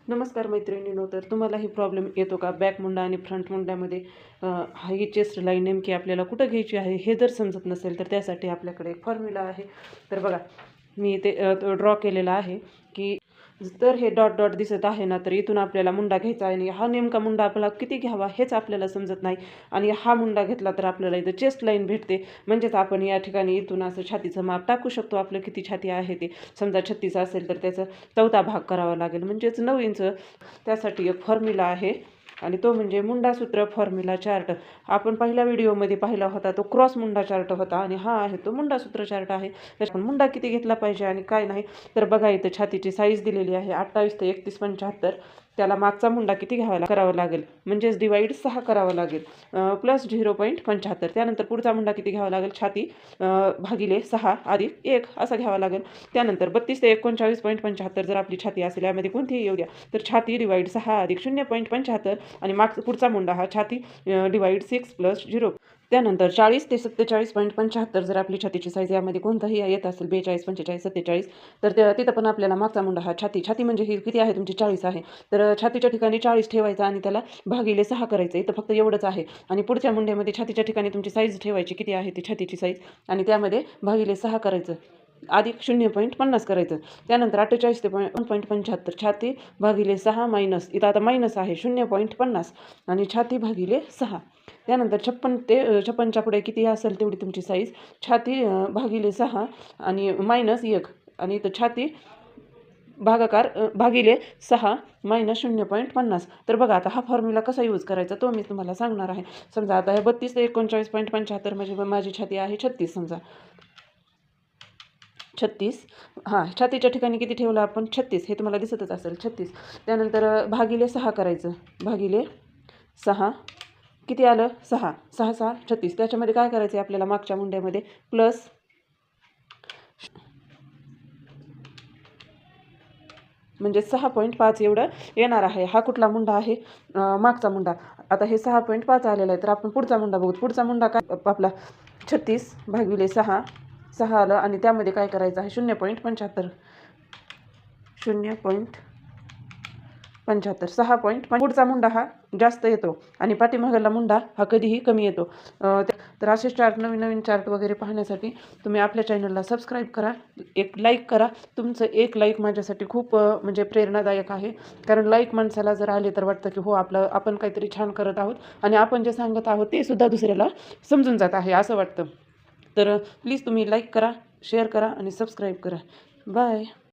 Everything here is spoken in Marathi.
नमस्कार मैत्रिणींनो. तर तुम्हालाही प्रॉब्लेम येतो का? बॅक मुंडा आणि फ्रंट मुंड्यामध्ये ही चेस्ट लाईन नेमकी आपल्याला कुठं घ्यायची आहे हे जर समजत नसेल तर त्यासाठी आपल्याकडे एक फॉर्म्युला आहे. तर बघा, मी ते ड्रॉ केलेला आहे की तर हे डॉट डॉट दिसत आहे ना, तर इथून आपल्याला मुंडा घ्यायचा आहे आणि हा नेमका मुंडा आपल्याला किती घ्यावा हेच आपल्याला समजत नाही. आणि हा मुंडा घेतला तर आपल्याला इथं चेस्ट लाईन भेटते. म्हणजेच आपण या ठिकाणी इथून असं छातीचं माप टाकू शकतो. आपलं किती छाती आहे ते, समजा 36 असेल तर त्याचा 4था भाग करावा लागेल, म्हणजेच 9 इंच. त्यासाठी एक फॉर्म्युला आहे आणि तो म्हणजे मुंडासूत्र फॉर्म्युला चार्ट. आपण पहिल्या व्हिडिओमध्ये पाहिला होता तो क्रॉस मुंडा चार्ट होता आणि हा आहे तो मुंडासूत्र चार्ट आहे. त्याच्यात मुंडा किती घेतला पाहिजे आणि काय नाही. तर बघा, इथं छातीची साईज दिलेली आहे 28 ते 31 75. त्याला मागचा मुंडा किती करावा लागेल, म्हणजेच डिवाईड 6 करावा लागेल, प्लस 0.75. त्यानंतर पुढचा मुंडा किती घ्यावा लागेल, छाती भागिले 6 अधिक 1 असा घ्यावा लागेल. त्यानंतर 32 ते 39.75 जर आपली छाती असेल, यामध्ये कोणतीही येऊ द्या, तर छाती डिवाईड 6 अधिक 0.75 आणि पुढचा मुंडा हा छाती डिवाईड 6 प्लस 0. त्यानंतर 40 ते 47.75 जर आपली छातीची साईज यामध्ये कोणताही येत असेल, 42 45 47, तर तिथं पण आपल्याला मागचा मुंडा हा छाती म्हणजे ही किती आहे तुमची 40 आहे, तर छातीच्या ठिकाणी 40 ठेवायचा आणि त्याला भागिले 6 करायचं. इथं फक्त एवढंच आहे. आणि पुढच्या मुंड्यामध्ये छातीच्या ठिकाणी तुमची साईज ठेवायची, किती आहे ती छातीची साईज, आणि त्यामध्ये भागिले 6 करायचं अधिक 0.50 करायचं. त्यानंतर 48 ते 1.75 छाती भागिले 6 मायनस, इथं आता मायनस आहे 0.50 आणि छाती भागिले 6. त्यानंतर 56 ते 56च्या पुढे किती असेल तेवढी तुमची साईज, छाती भागिले 6 आणि मायनस 1 आणि इथं छाती भागाकार भागिले 6 मायनस 0.50. तर बघा, आता हा फॉर्म्युला कसा यूज करायचा तो मी तुम्हाला सांगणार आहे. समजा आता हे 32 ते 39.75 म्हणजे माझी छाती आहे 36. समजा 36, हां, छातीच्या ठिकाणी किती ठेवलं आपण, 36, हे तुम्हाला दिसतच असेल 36. त्यानंतर भागिले 6 करायचं, भागिले 6 किती आलं, 6 6 6 36. त्याच्यामध्ये काय करायचं आहे आपल्याला, मागच्या मुंड्यामध्ये प्लस म्हणजे 6.5 एवढं येणार आहे. हा कुठला मुंडा आहे, मागचा मुंडा. आता हे 6.5 आलेला आहे, तर आपण पुढचा मुंडा बघू. पुढचा मुंडा काय आपला 36 भागिले 6 6 आलं आणि त्यामध्ये काय करायचं आहे 0.75 0.75 6. पुढचा मुंडा हा जास्त येतो आणि पाठीमागला मुंडा हा कधीही कमी येतो. तर असे चार्ट, नवीन नवीन चार्ट वगैरे पाहण्यासाठी तुम्ही आपल्या चॅनलला सबस्क्राईब करा, एक लाईक करा. तुमचं एक लाईक माझ्यासाठी खूप म्हणजे प्रेरणादायक आहे. कारण लाईक माणसाला जर आले तर वाटतं की हो, आपण काहीतरी छान करत आहोत आणि आपण जे सांगत आहोत ते सुद्धा दुसऱ्याला समजून जात आहे असं वाटतं. तर प्लीज तुम्ही लाईक करा, शेअर करा आणि सबस्क्राईब करा. बाय.